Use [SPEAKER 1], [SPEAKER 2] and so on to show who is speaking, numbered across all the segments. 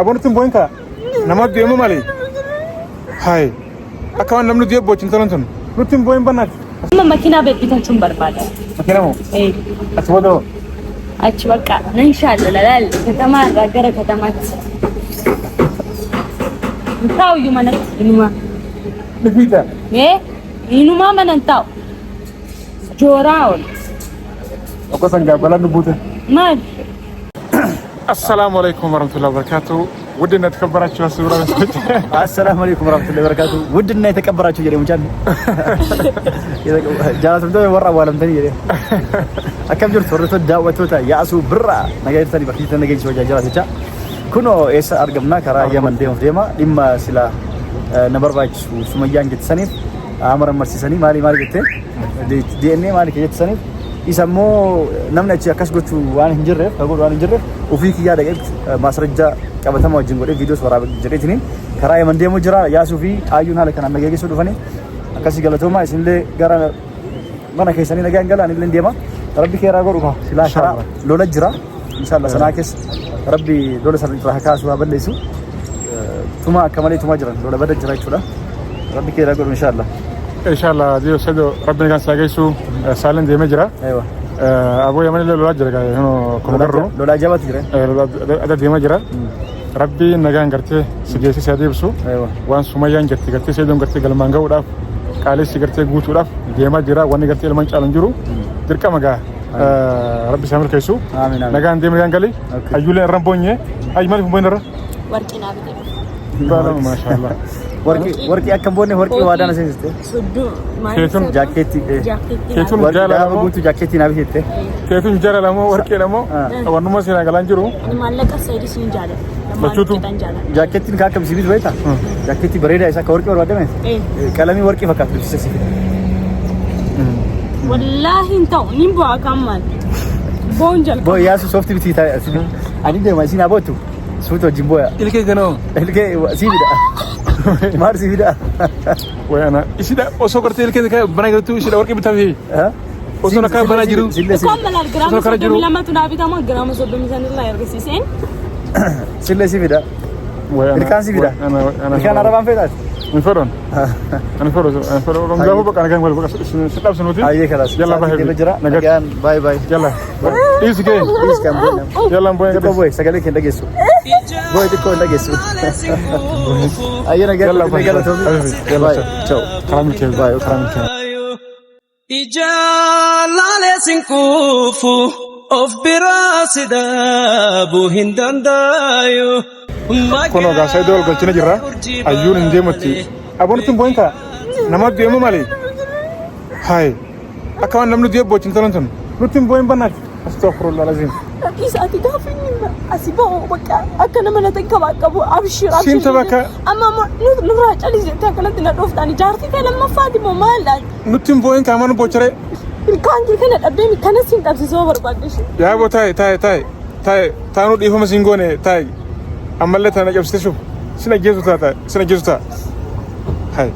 [SPEAKER 1] abonnutti boinka nama deemu mali hay akawan namnu diye bochin talantun nutti boin banat
[SPEAKER 2] መኪና በቢታችን በርባዳ
[SPEAKER 1] መኪና ነው አትወዶ
[SPEAKER 2] አች በቃ ኢንሻአላህ ለላል ከተማ ጋገረ ከተማት ታው ይመነ ይኑማ
[SPEAKER 1] ለፊታ
[SPEAKER 2] ይኑማ መነንታው ጆራው
[SPEAKER 1] ወቀሰንጋ በላን ቡተ
[SPEAKER 2] ማን
[SPEAKER 1] السلام عليكم ورحمة الله وبركاته ودنا تكبراتشوا السورة
[SPEAKER 3] السلام عليكم ورحمة الله وبركاته ودنا يتكبراتشوا جري مجال جالس بدو يورا ولا متني جري أكم جرت فرصة دعوة توتا يأسو برا نجاي تاني بخيت نجاي شو جالس تجا كنو إيش أرجمنا كرا يمن ديم ديما إما سلا نبر بايش وسميان جت سنيف أمر مرسي سني مالي جتة دي إني مالي كجت سنيف يسمو نمنا شيء أكاس قلتوا وأنا هنجرب أقول وأنا هنجرب وفي كيا دقيقة مسرجة كابتن ما جنقول فيديوز ورا جريتني كراي من ديمو جرا يا سوفي أيون هلا كنا نجاي سودو فني أكاسي قالتوا ما إسمه جرا ما كيساني نجاي قال أنا بلين ديما ربي كيرا أقولها سلا شرا لولا جرا إن شاء الله سناكس ربي لولا سر راح كاس وابليسو ثم كمالي ثم جرا لولا بدأ جرا يشولا ربي كيرا أقول إن شاء الله
[SPEAKER 1] إن شاء الله ديو سيدو ربنا كان ساقيسو سالن ديما جرا
[SPEAKER 3] أيوة
[SPEAKER 1] أبو يمني لولا جرا كاي هنو كمدرو
[SPEAKER 3] لولا جابت جرا
[SPEAKER 1] لولا ada ديما جرا ربي نجان قرتي سجيسي سادي بسو
[SPEAKER 3] أيوة
[SPEAKER 1] وان سميان قرتي سيدون قرتي قلمان قودا قالي سيقرتي قوتو داف ديما جرا واني قرتي لمن چالنجرو دركا مغا ربي سامر كيسو
[SPEAKER 3] آمين آمين
[SPEAKER 1] نجان ديما قالي أيولين رمبونيه أي مالي بوينرا
[SPEAKER 2] ورقنا بدي
[SPEAKER 1] ما شاء الله
[SPEAKER 3] ورقي أكم بوني ورقي وادا نسيت
[SPEAKER 2] سدو
[SPEAKER 1] كيتون
[SPEAKER 3] جاكيتي
[SPEAKER 1] كيتون جالا
[SPEAKER 3] ورقي بوتو جاكيتي نبي هته
[SPEAKER 1] كيتون جالا لامو ورقي لامو ورنما سينا قلانجرو
[SPEAKER 2] مالك سيدي سنجاله
[SPEAKER 1] بچوتو
[SPEAKER 3] جاكيتين كاكم سيبيت بيتا جاكيتي بريدا ऐसा كوركي ورواده में कलमी ورقي فقط بس
[SPEAKER 2] والله انتو نيمبو اكمل بونجل
[SPEAKER 3] بو ياسو سوفت بيتي تا اني ده ما سينا بوتو سوتو جيمبويا
[SPEAKER 1] إلكي كنو
[SPEAKER 3] إلكي سيبيدا مار سيبيدا
[SPEAKER 1] وأنا إيشيدا أوسو كرتي إلكي كا بنا كرتو إيشيدا وركي بتافي
[SPEAKER 3] ها
[SPEAKER 1] أوسو نكا بنا جيرو
[SPEAKER 2] كمل الجرام سودو لما تنابي تما جرام سودو ميزان الله يرغسي سين
[SPEAKER 3] سيلا سيبيدا
[SPEAKER 1] وأنا
[SPEAKER 3] كان سيبيدا
[SPEAKER 1] أنا
[SPEAKER 3] كان أربعة فيدات
[SPEAKER 1] من فرون أنا فرون رمجاهو بقى أنا كان بقول بقى ستاب سنوتي
[SPEAKER 3] أيه خلاص
[SPEAKER 1] يلا باي
[SPEAKER 3] نجان باي باي
[SPEAKER 1] يلا إيش كي
[SPEAKER 3] إيش كم بينا
[SPEAKER 1] يلا بوي
[SPEAKER 3] تكو بوي سكالي كندا جيسو بوي تكو كندا جيسو أيه نجان
[SPEAKER 1] يلا باي
[SPEAKER 3] باي تشاو
[SPEAKER 1] كلام الكل باي كلام الكل
[SPEAKER 4] إجالة سنكوفو of birasida buhindan dayo
[SPEAKER 1] kono ga sai dol golchina jirra ayun indemoti abonnutti boinka nama deemu mali hay akawan namnu diye bochin talantun nutti boin banat astaghfirullah alazim
[SPEAKER 2] إساتي دافني أسيبه بكا أكنا من أتكبر أبشر
[SPEAKER 1] سين تبكى
[SPEAKER 2] أما نراج على زي تاكلت نروف تاني جارتي كلام فاطمة مالا
[SPEAKER 1] nutti boinka amanu bochare
[SPEAKER 2] كان كنا أبدي كنا سين تبص صور بعدش
[SPEAKER 1] يا أبو تاي تانو دي فما سينغوني تاي أمالة تانا جاب ستشوف سنا جيزو تا هاي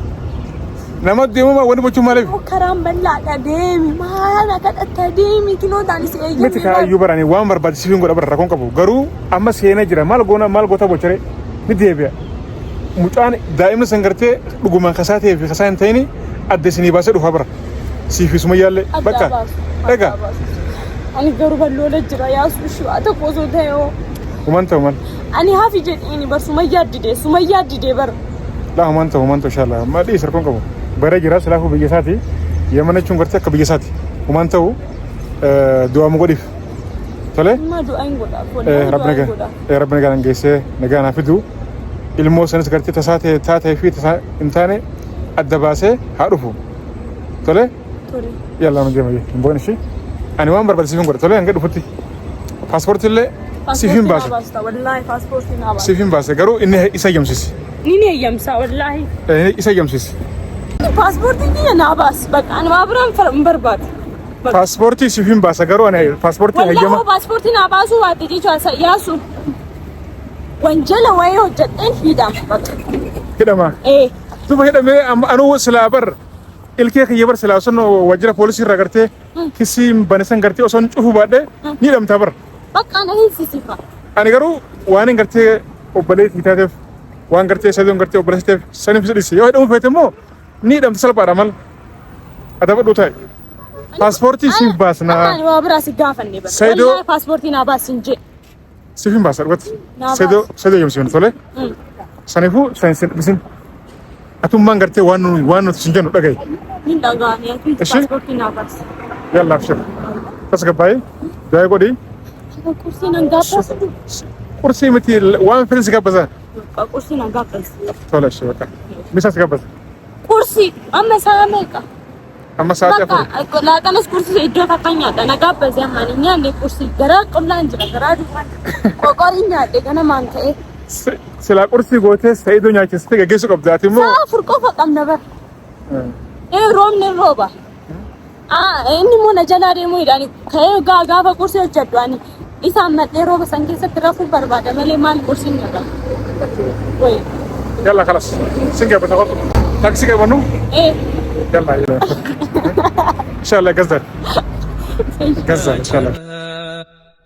[SPEAKER 1] نما ديمو ما وني بوچو مالي
[SPEAKER 2] كرام بلا قديمي ما أنا كنت أتديمي كنو داني سيجي
[SPEAKER 1] متى أيوب راني وامر بعد سيفين غدا برا كون كابو غرو أما سينا جرا مال غوتا بوچره مديبيا مutaan daa'imni sangartee dhugumaan kasaatee fi kasaan ta'ini adda isinii baasee dhufa bara siifi suma yaalle bakka egaa
[SPEAKER 2] ani garuu bal'oola jira yaasu shu'aa tokko osoo ta'ee
[SPEAKER 1] human ta'uman
[SPEAKER 2] ani hafi jedhini bar suma yaaddidee bar
[SPEAKER 1] laa human ta'u inshallah madii sarkoon qabu bara jira salaafu biyya isaati yemana chuun gartee akka biyya isaati human ta'u du'a mu godhiif tole
[SPEAKER 2] ma du'a hin godhaa
[SPEAKER 1] rabbina gaan geessee nagaa naaf fidu ilmoo sanis gartee taatee fi intaane adda baasee haa dhufu tole yalla nu deema hin boone shi ani waan barbaachisuun godha tole hanga dhufutti paaspoortii illee siifin baase
[SPEAKER 2] wallahi paaspoortii naa baase
[SPEAKER 1] siifin baase garuu inni isa yamsisi
[SPEAKER 2] ni ne yamsa wallahi
[SPEAKER 1] isa yamsisi
[SPEAKER 2] paaspoortii ni naa baase bakka ani maabraan barbaad
[SPEAKER 1] paaspoortii siifin baase garuu ani paaspoortii hayyama
[SPEAKER 2] wallahi paaspoortii naa baasuu waati jechuudha yaasu wanjala wayo hojjeteen
[SPEAKER 1] hidhama duba hidhamee anuu silaa bar ilkee kiyya bar silaa sun wajjira poolisii irraa gartee kisiin banisan gartee osoon cufu baadhee ni hidhamtaa bar
[SPEAKER 2] bakka ana hin sisifa
[SPEAKER 1] ani garuu waan hin gartee obboleetii taateef waan gartee sadoon gartee obboleessiteef saniif sidhisi yoo hidhamu feete immoo ni hidhamte salphaadha mal adabadhu ta'e paaspoortii siif baasnaa
[SPEAKER 2] Ani waa biraa si gaafanne bara.
[SPEAKER 1] Saydoo-
[SPEAKER 2] Wallahi paaspoortii naa baasin jee.
[SPEAKER 1] siif hin baasa dhugatti
[SPEAKER 2] Naa
[SPEAKER 1] sedoo yomsiin tole saniifuu saayinsiin dhibisin atummaan gartee waan nuti sin jennu dhagaye
[SPEAKER 2] Nin dhagaani ati
[SPEAKER 1] Ishi?
[SPEAKER 2] paaspoortii naa baasi.
[SPEAKER 1] yalla abshir tasgabbaa'ee daa'ee godhii
[SPEAKER 2] Kursii nan gaafas.
[SPEAKER 1] qursii miti waan fedhan si gabbasa
[SPEAKER 2] Kursii nan gaafas.
[SPEAKER 1] tola ishee bakka misa si gabbasa
[SPEAKER 2] Kursii amma isaa meeqa?
[SPEAKER 1] amma sa'aatii afur
[SPEAKER 2] Bakka laaqanas kursii iddoo takka nyaata na gaabbase amma ni nyaanne kursii garaa qollaan jira garaa duwwaan qoqorii nyaadhe ganamaan ka'ee
[SPEAKER 1] silaa qursii gootee saayidoo nyaachistee gaggeessuu qabda ati immoo
[SPEAKER 2] sa'a afur qofa qabna bara. Roobni rooba. Inni immoo na jalaa deemuu hidhaani ka'ee gaafa qursii hojjedhu ani isaan madhee rooba san keessatti rafuu barbaada malee maal qursiin nyaata. Wayi.
[SPEAKER 1] yalla kalas sin gabbata qotu taksii qabannu yalla inshallah gazzar inshallah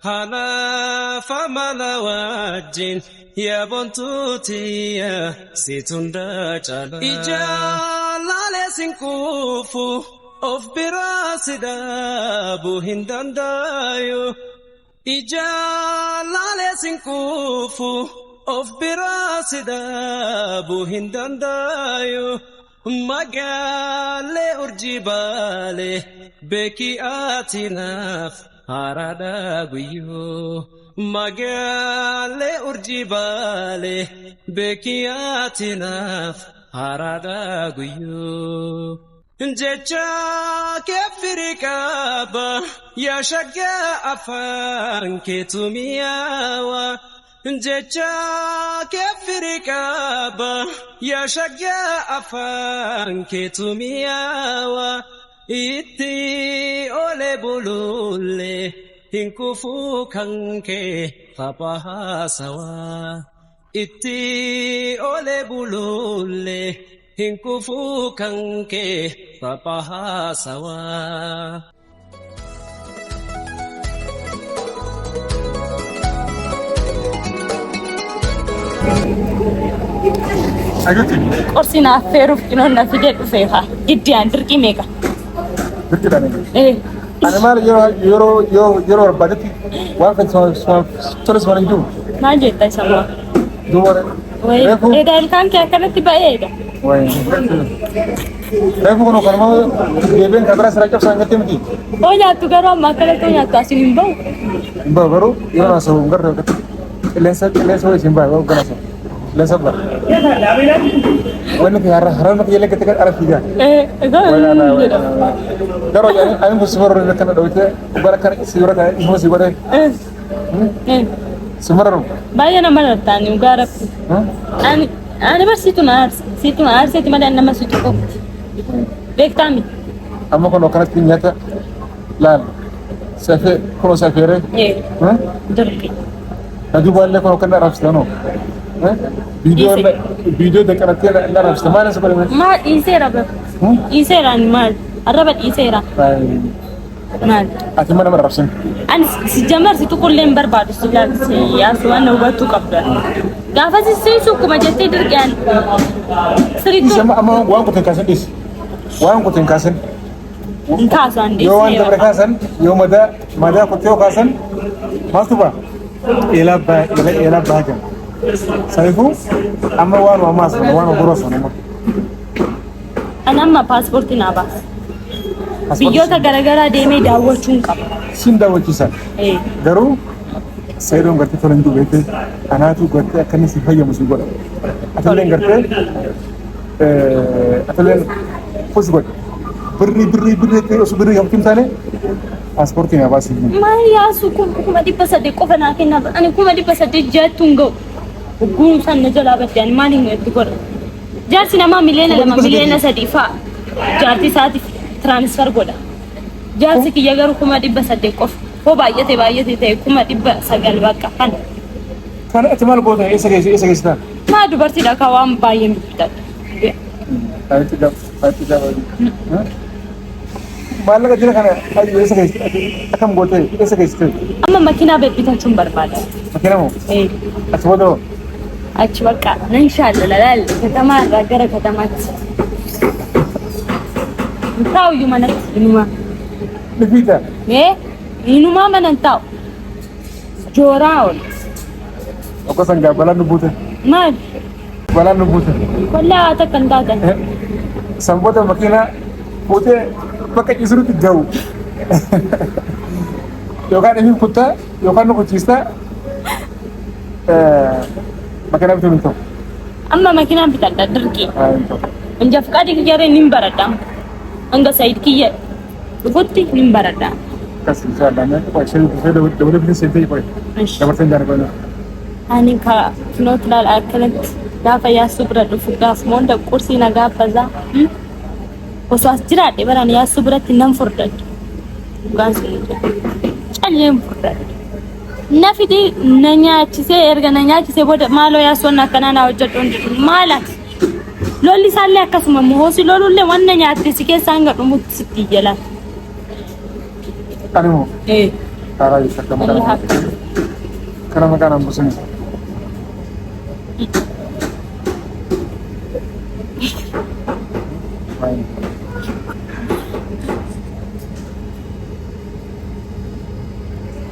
[SPEAKER 4] Hanaaf amala wajjin yaa bontuutiya situunda caala. Ijaalaalee sin kuufu of biraa si dhaabuu hin dandaayu. Ijaalaalee sin kuufu of biraa si dhaabuu hin dandaayu. Magaalee urjii baalee beekii ati naaf. Harada guyyoo magaalee urjii baalee beekiyyaati naaf harada guyyoo. Jecha kee firii qaba yaa shaggaa afaan keetu mi'aawa. Jecha kee firii qaba yaa shaggaa afaan keetu mi'aawa. Itti ole bulule hinkufu kanke fapahasawa. Itti ole bulule hinkufu kanke fapahasawa.
[SPEAKER 1] agutti
[SPEAKER 2] Qorsi naaf feeruuf dhinoon na fidee dhufeefa. Giddiyaan dirqii meeqa?
[SPEAKER 1] dirqidhaan ani maal yeroo barbaadetti waan fedhan toles waan jiru
[SPEAKER 2] Maal jetta isa moo?
[SPEAKER 1] duuba reefu
[SPEAKER 2] Edaa ilkaan kee akkanatti baay'eedha.
[SPEAKER 1] reefu kun kanuma deebiin kabira sirraa cabsaa hin gattee miti
[SPEAKER 2] Oo nyaattu garuu amma akkanatti oo nyaattu asiin hin bahu.
[SPEAKER 1] hin bahu garuu yeroo naasa'u hin garre qilleensa wayii siin baay'ee waan ganasa qilleensa bara wanni kun haraan maka jelee gatte ara fiigaa garuu ani kun simaruu irra kana dhawite bara kana sibiira kana ifuma si godhe simaruu
[SPEAKER 2] Baay'ee nama rattaani gaara. Ani barsiitu na aarseeti malee nama si tuqu. Beektaami.
[SPEAKER 1] amma kun kanatti nyaata laal safee kun safeere
[SPEAKER 2] Dirqi.
[SPEAKER 1] na duuballee kun kan arabsitanoo viidiyoo daqanattee na arabsita maal isa godhame
[SPEAKER 2] Maal dhiiseera bara. Dhiiseeraan maal? Arraba dhiiseera. Maal?
[SPEAKER 1] ati mana arabsin
[SPEAKER 2] Ani si jamar si tuqullee hin barbaadu si yaasu waan hubachuu qabda. Gaafa si siisu kuma jettee dirqiyaan sirriitti
[SPEAKER 1] isa amma waan kutin kaasan dhis waan kutin kaasan
[SPEAKER 2] kaasaan
[SPEAKER 1] yoo waan dabre
[SPEAKER 2] dhiiseera.
[SPEAKER 1] kaasan yoo madaa kuttee kaasan maaltu ba'a eelaa ba'a kan saniifuu amma waan ammaas waan ogorosan amma
[SPEAKER 2] Ani amma paaspoortii naa baasa. Biyyoota garaagaraa deemee daawwachuun qaba.
[SPEAKER 1] sin daawwachiisan garuu seedoon gartee tola hin dubeete anaatu gartee akka inni si fayyamu si godha atalleen gartee atalleen fus godha birrii ta'e osoo birrii hamtuu hin taane paaspoortii naa baasii
[SPEAKER 2] Maal yaasu kun 300 qofa naa kennaaf. Ani 300 jettuun ga'u. Gurguruu san na jalaa badde ani maaliin itti godha? Jaarsi namaa miliyoona 3 fa'a. Jaarti isaatiif tiraanisfar godha. Jaarsi kiyya garuu 800 qofa. Hoo baay'ate ta'e 900 bakka kana.
[SPEAKER 1] kana ati maal goota eessa geessitaa
[SPEAKER 2] Maa dubartiidha akka waan baay'ee bitatu.
[SPEAKER 1] maallaqa jira kana eessa geessite akkam gootee eessa geessite
[SPEAKER 2] Amma makiinaa bitachuun barbaada.
[SPEAKER 1] makiina moo ati booda
[SPEAKER 2] አች በቃ ነንሻለ ለላል ከተማ አገረ ከተማት ታው ይመነት ይኑማ
[SPEAKER 1] ልፊታ
[SPEAKER 2] ይኑማ መንንታው ጆራው
[SPEAKER 1] ወቀሰንጋ በላን ቡተ
[SPEAKER 2] ማል
[SPEAKER 1] በላን ቡተ
[SPEAKER 2] ኮላ ተከንታተ
[SPEAKER 1] ሰንቦተ መኪና ቡተ በቃ ይስሩት ይገው Yookaan inni kuttaa yookaan nu kuchista makina bituu hin ta'u.
[SPEAKER 2] Amma makina bitadha dirqii. Inja fqaadi kiyyaree nin baradha. Hanga Said kiyya dhufutti nin baradha.
[SPEAKER 1] Kas inshallah ne qoy ishee dabale bitin seentee qoy. Dabarteen jaaree qoy.
[SPEAKER 2] Ani ka finoot laal akkanatti gaafa yaasuu bira dhufu gaaf moonda qursii na gaafaza. Osoo as jiraadhe baraan yaasuu biratti nan furdadha. Dhugaan sun ጨለም ፍርዳት ነፍዲ ነኛችሴ ኤርገነኛችሴ ወደ ማሎ ያሶና ከናና ወጀዶ ማለት ሎሊ ሳለ ያከስመ ሞሲ ሎሉለ ወነኛ አትሲከ ሳንገዱ ሙት ስትይየላ
[SPEAKER 1] አሪሞ ታራይ ተከመራ ከረመቃና ሙስኒ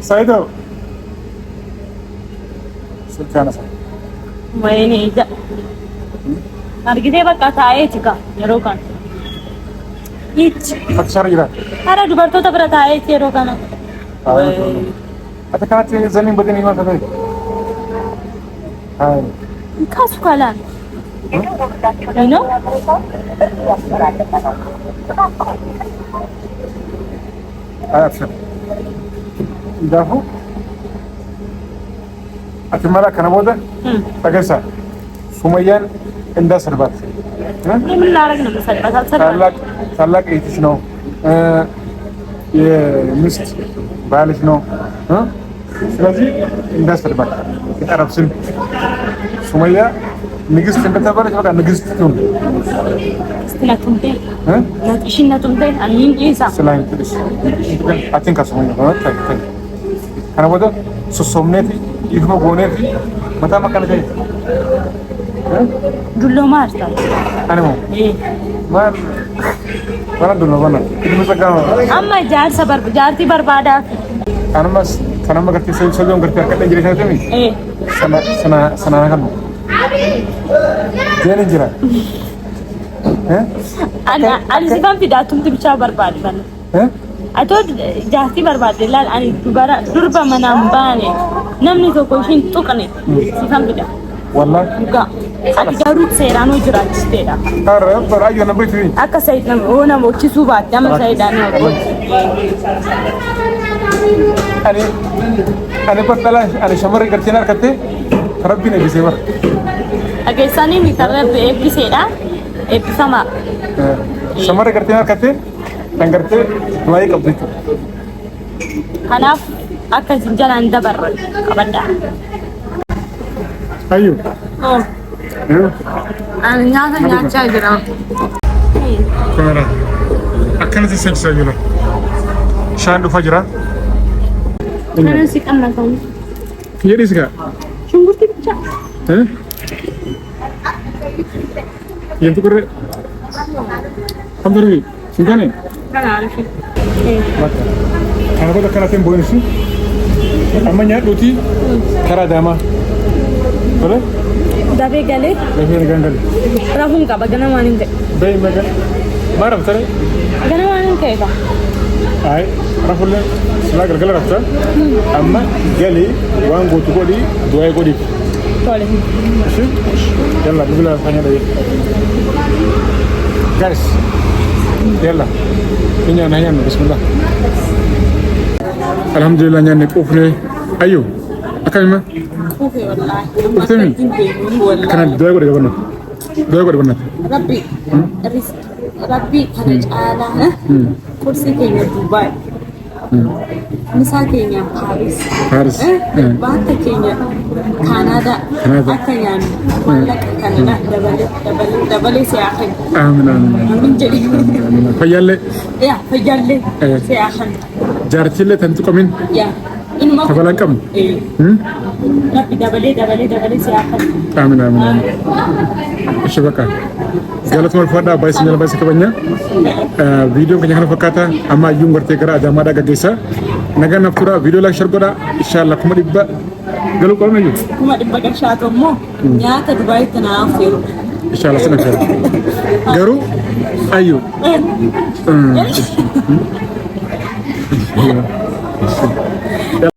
[SPEAKER 1] Saido. Sultana sa.
[SPEAKER 2] Mayne ida. Argide baka taaye chika yerokan. Ich.
[SPEAKER 1] Fakshar ira.
[SPEAKER 2] Ara dubarto ta bra taaye yerokan.
[SPEAKER 1] Ata kana zanin badani ma kadai. Hai.
[SPEAKER 2] Kasu kala. You know?
[SPEAKER 1] Acha. Dahu atimara kana boda tagasa sumayyan inda sarbat
[SPEAKER 2] ምን ላረግ ነው መሰለህ
[SPEAKER 1] ታላቅ እህትሽ ነው የሚስት ባልሽ ነው ስለዚህ እንዳ sarbat ይቀርብስን ሱመያ ንግስት እንደተባለች በቃ ንግስት ትሁን
[SPEAKER 2] ስትናቱምቴ ናትሽናቱምቴ አሚን ኢሳ
[SPEAKER 1] ስላኝ ትልሽ አቲንካ ሱመያ ማለት kana boda susomneti ይሁን ጎኔቲ መታ መከነተ
[SPEAKER 2] ዱሎ ማርታ
[SPEAKER 1] አንሞ ማር ወራ ዱሎ ወና ኢድም ተጋው
[SPEAKER 2] አማ ጃር ሰበር ጃርቲ በርባዳ
[SPEAKER 1] አንማስ ከነማ ገርቲ ሰልሰሎም ገርቲ አከደ እንጀራ ተሚ ሰና ናከም ጀነ እንጀራ
[SPEAKER 2] አና አልዚባን ፊዳቱም ብቻ በርባድ ፈን አቶ ጃርቲ በርባድ ይላል አኒ ዱርባ መናምባኔ namni tokko ishin tuqne sifan bida
[SPEAKER 1] wallahi
[SPEAKER 2] ga adigarut seerano jiraachisteedha
[SPEAKER 1] arra barayo na bitu
[SPEAKER 2] akka sayid nam ona mochisu baat ama sayidani
[SPEAKER 1] ani patala ani shamari gartina katte rabbi ne bisewa
[SPEAKER 2] ageessani mi tarabbe ebiseedha ebisama
[SPEAKER 1] shamari gartina katte tangarte duai qabdu
[SPEAKER 2] kanaaf akka jinjalaan dabarran qabadda
[SPEAKER 1] ayu
[SPEAKER 2] an nyaata nyaachaa jira
[SPEAKER 1] kana akkanatti sensa jira shaan dhufa jira
[SPEAKER 2] kana si qannatan
[SPEAKER 1] yedis ga
[SPEAKER 2] shunkurti bicha
[SPEAKER 1] yentu kore hamdari singane
[SPEAKER 2] kana alfi
[SPEAKER 1] kana boda kana tembo insi amma nyaadhuti kara dama Boleh?
[SPEAKER 2] Dabe gale
[SPEAKER 1] Dabe gangal
[SPEAKER 2] rahum ka bagana manin de
[SPEAKER 1] bay maga maram tare
[SPEAKER 2] gana manin ke ba
[SPEAKER 1] ay rahul sila gargal rafta amma gali wango to godi doy godi
[SPEAKER 2] tole
[SPEAKER 1] shi yalla bismillah fanya dai guys yalla inya nanya bismillah alhamdulillah nyane kufre ayo akalma
[SPEAKER 2] kufe wallahi
[SPEAKER 1] Uftemi kana doy godi gabana rabbi kana cala kursi kenya Dubai misa kenya Paris bata kenya Canada akanya Canada dabale se akhan amin
[SPEAKER 2] amin jadi
[SPEAKER 1] fayalle
[SPEAKER 2] se akhan
[SPEAKER 1] jartille tantu komin
[SPEAKER 2] ya in ma
[SPEAKER 1] kabalan kam
[SPEAKER 2] ربي دبلي سياحة.
[SPEAKER 1] آمين آمين. إيش بكا؟ جالس مال فادا بايس نجلا بايس كبنيا. فيديو كنيا خنا فكاتا أما يوم برتي كرا جامع دا كجيسا. نجا نفتورا فيديو لايك شير كودا إن شاء الله كم دبا. قالوا كم نجوا؟
[SPEAKER 2] كم دبا كشاتو مو. يا كدبي تنافير.
[SPEAKER 1] إن شاء الله سنة كذا. قالوا أيو.